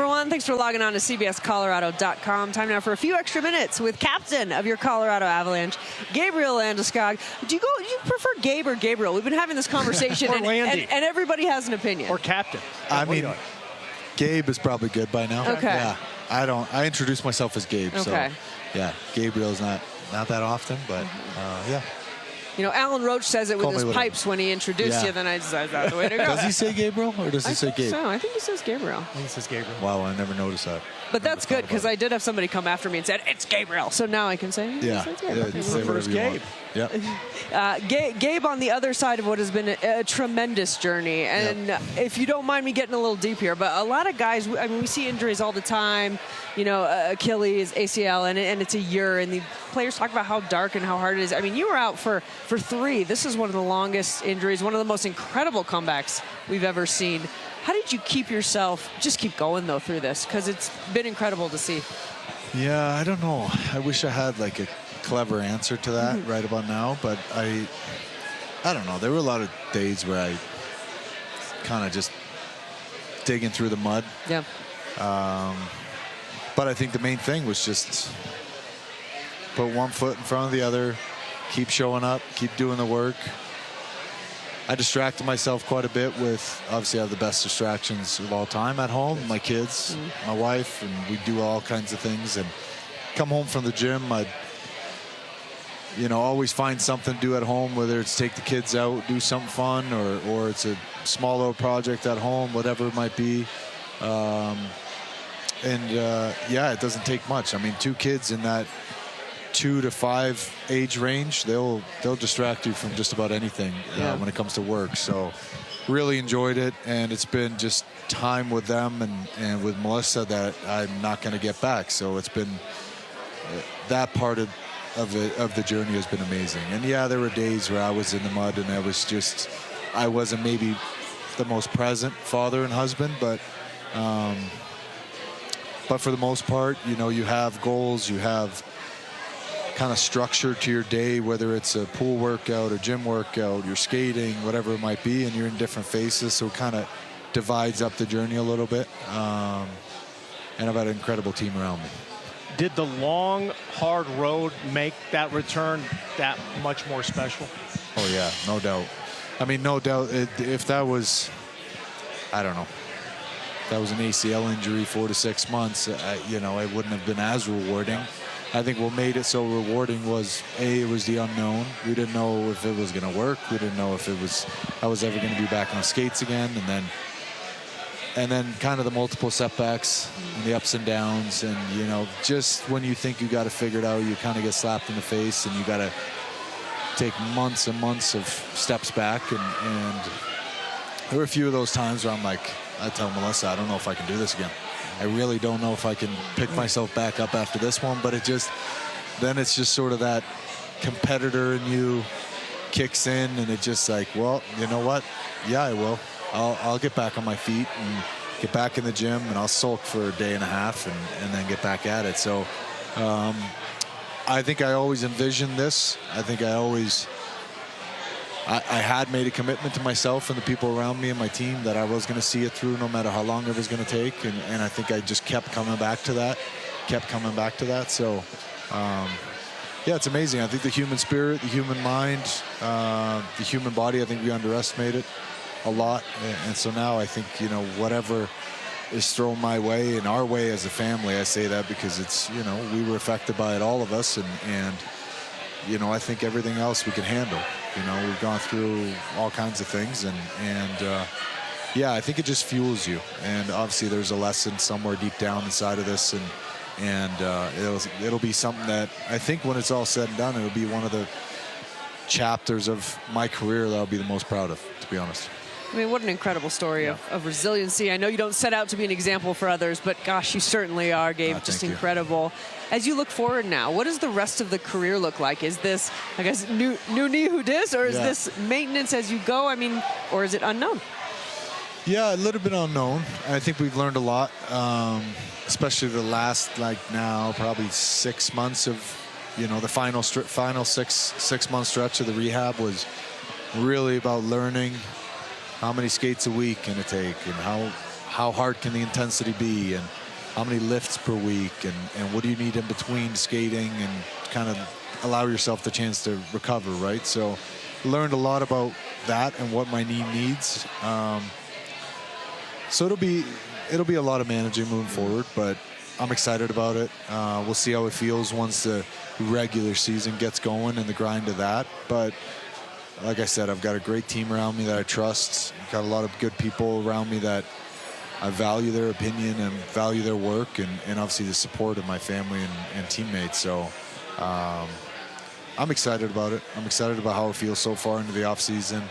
everyone. Thanks for logging on to CBSColorado.com. Time now for a few extra minutes with captain of your Colorado Avalanche, Gabriel Landeskog. Do you prefer Gabe or Gabriel? We've been having this conversation, and everybody has an opinion. Or captain. I mean, Gabe is probably good by now. Okay. Yeah. I introduce myself as Gabe. Okay. So, yeah, Gabriel's not that often, but yeah. You know, Alan Roach says it with his pipes when he introduced you, then I decided that's the way to go. Does he say Gabriel, or does he say Gabe? So I think he says Gabriel. I think he says Gabriel. Wow, I never noticed that. But that's good, because I did have somebody come after me and said, it's Gabriel. So now I can say, it's Gabriel. Say whatever you want. Yeah. Gabe on the other side of what has been a tremendous journey. And if you don't mind me getting a little deep here, but a lot of guys, I mean, we see injuries all the time, you know, Achilles, ACL, and it's a year. And the players talk about how dark and how hard it is. I mean, you were out for 3. This is one of the longest injuries, one of the most incredible comebacks we've ever seen. How did you keep yourself, just keep going, though, through this? Because it's been incredible to see. Yeah, I don't know. I wish I had, like, a clever answer to that right about now. But I don't know. There were a lot of days where I kind of just digging through the mud. Yeah. But I think the main thing was just put one foot in front of the other, keep showing up, keep doing the work. I distracted myself quite a bit with, obviously I have the best distractions of all time at home, my kids, my wife, and we do all kinds of things. And come home from the gym, I'd, you know, always find something to do at home, whether it's take the kids out, do something fun, or it's a small little project at home, whatever it might be. Yeah, it doesn't take much. I mean, 2 kids in that 2 to 5 age range, they'll distract you from just about anything when it comes to work. So really enjoyed it, and it's been just time with them and with Melissa that I'm not going to get back. So it's been that part of the journey has been amazing. And yeah, there were days where I was in the mud and I wasn't maybe the most present father and husband, but for the most part, you know, you have goals, you have kind of structure to your day, whether it's a pool workout, a gym workout, you're skating, whatever it might be, and you're in different phases, so it kind of divides up the journey a little bit. And I've had an incredible team around me. Did the long, hard road make that return that much more special? Oh, yeah, no doubt. I mean, no doubt, if that was, I don't know, that was an ACL injury, 4 to 6 months, you know, it wouldn't have been as rewarding. I think what made it so rewarding was, it was the unknown. We didn't know if it was going to work. We didn't know if I was ever going to be back on skates again. And then kind of the multiple setbacks and the ups and downs. And, you know, just when you think you got it figured out, you kind of get slapped in the face and you got to take months and months of steps back. And there were a few of those times where I'm like, I tell Melissa, I don't know if I can do this again. I really don't know if I can pick myself back up after this one, but then it's just sort of that competitor in you kicks in, and it's just like, well, you know what? Yeah, I will. I'll get back on my feet and get back in the gym, and I'll sulk for a day and a half and then get back at it. So I think I always envisioned this. I think I had made a commitment to myself and the people around me and my team that I was going to see it through no matter how long it was going to take. And I think I just kept coming back to that. So, yeah, it's amazing. I think the human spirit, the human mind, the human body, I think we underestimate it a lot. And so now I think, you know, whatever is thrown my way and our way as a family, I say that because it's, you know, we were affected by it, all of us. And you know, I think everything else we can handle. You know, we've gone through all kinds of things, and yeah, I think it just fuels you. And obviously, there's a lesson somewhere deep down inside of this, and it'll be something that I think when it's all said and done, it'll be one of the chapters of my career that I'll be the most proud of, to be honest. I mean, what an incredible story of resiliency. I know you don't set out to be an example for others, but gosh, you certainly are, Gabe. Just incredible. As you look forward now, what does the rest of the career look like? Is this, I guess, new knee who dis, or is this maintenance as you go? I mean, or is it unknown? Yeah, a little bit unknown. I think we've learned a lot, especially the last, like now, probably 6 months of, you know, the final 6-month stretch of the rehab was really about learning how many skates a week can it take, and how hard can the intensity be, and how many lifts per week, and what do you need in between skating, and kind of allow yourself the chance to recover, right? So learned a lot about that and what my knee needs. So it'll be a lot of managing moving forward, but I'm excited about it. We'll see how it feels once the regular season gets going and the grind of that. But like I said, I've got a great team around me that I trust. I've got a lot of good people around me that I value their opinion and value their work, and obviously the support of my family and teammates. So I'm excited about it. I'm excited about how it feels so far into the offseason.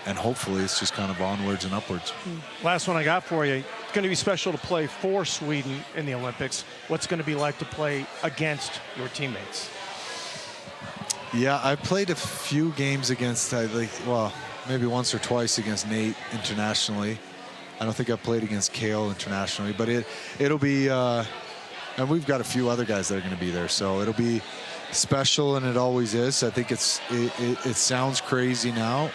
And hopefully it's just kind of onwards and upwards. Last one I got for you. It's going to be special to play for Sweden in the Olympics. What's it going to be like to play against your teammates? Yeah, I played a few games against, maybe once or twice against Nate internationally. I don't think I've played against Kale internationally, but it'll be, and we've got a few other guys that are going to be there, so it'll be special, and it always is. I think it sounds crazy now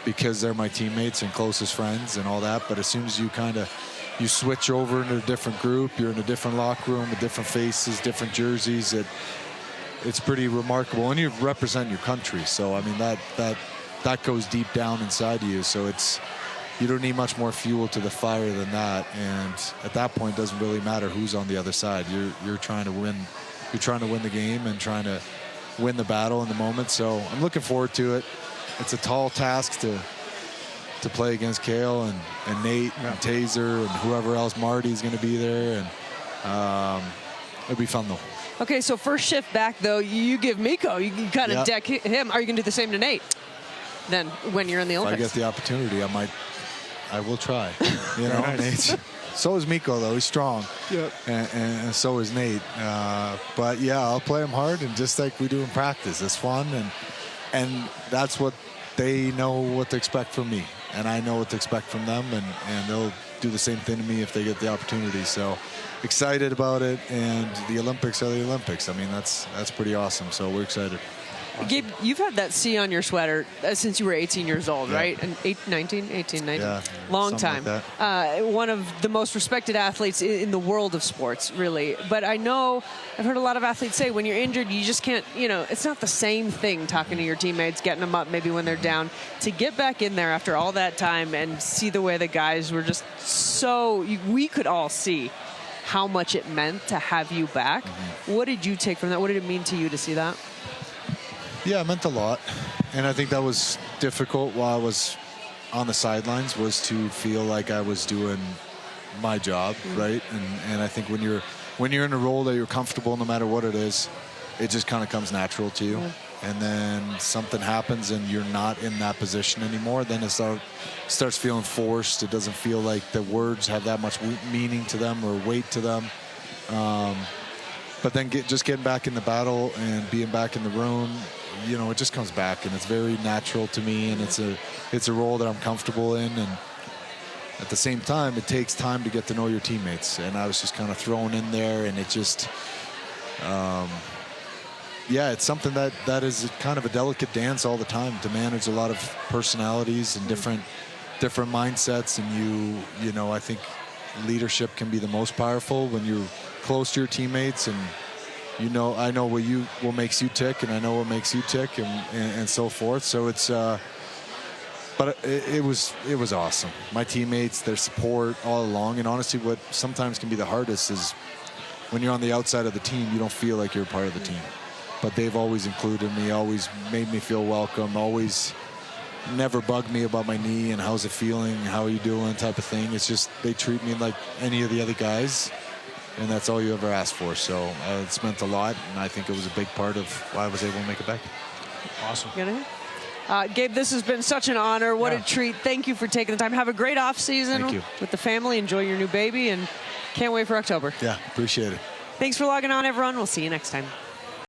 because they're my teammates and closest friends and all that, but as soon as you switch over into a different group, you're in a different locker room with different faces, different jerseys, it's pretty remarkable, and you represent your country. So I mean that goes deep down inside of you. So you don't need much more fuel to the fire than that. And at that point, it doesn't really matter who's on the other side. You're trying to win. You're trying to win the game and trying to win the battle in the moment. So I'm looking forward to it. It's a tall task to play against Kale and Nate and Taser and whoever else. Marty's going to be there, and it'll be fun though. Okay, so first shift back, though, you give Mikko. You kind of deck him. Are you going to do the same to Nate then when you're in the Olympics? If I get the opportunity, I will try. You know, Nice. Nate. So is Mikko, though. He's strong. Yep. And so is Nate. But, yeah, I'll play him hard, and just like we do in practice. It's fun, and that's what they know what to expect from me. And I know what to expect from them, and they'll do the same thing to me if they get the opportunity. So excited about it, and the Olympics are the Olympics. I mean, that's pretty awesome, so we're excited. Gabe, you've had that C on your sweater since you were 18 years old, right? And 18, 19. Yeah, long time. Like one of the most respected athletes in the world of sports, really. But I know I've heard a lot of athletes say when you're injured, you just can't, it's not the same thing talking to your teammates, getting them up maybe when they're down. To get back in there after all that time and see the way the guys were just we could all see how much it meant to have you back. Mm-hmm. What did you take from that? What did it mean to you to see that? Yeah, it meant a lot. And I think that was difficult while I was on the sidelines, was to feel like I was doing my job, right? And I think when you're in a role that you're comfortable, no matter what it is, it just kind of comes natural to you. And then something happens and you're not in that position anymore, then it starts feeling forced. It doesn't feel like the words have that much meaning to them or weight to them. But then just getting back in the battle and being back in the room, it just comes back, and it's very natural to me, and it's a role that I'm comfortable in. And at the same time, it takes time to get to know your teammates, and I was just kind of thrown in there, and it just it's something that is kind of a delicate dance all the time, to manage a lot of personalities and different mindsets. And I think leadership can be the most powerful when you're close to your teammates, and I know what makes you tick, and I know what makes you tick, and so forth. So it's but it was awesome. My teammates, their support all along, and honestly, what sometimes can be the hardest is when you're on the outside of the team, you don't feel like you're part of the team. But they've always included me, always made me feel welcome, always never bugged me about my knee and how's it feeling, how are you doing, type of thing. It's just they treat me like any of the other guys, and that's all you ever ask for. So it's meant a lot, and I think it was a big part of why I was able to make it back. Awesome. Gabe, this has been such an honor. What a treat. Thank you for taking the time. Have a great off season with the family. Enjoy your new baby, and can't wait for October. Yeah, appreciate it. Thanks for logging on, everyone. We'll see you next time.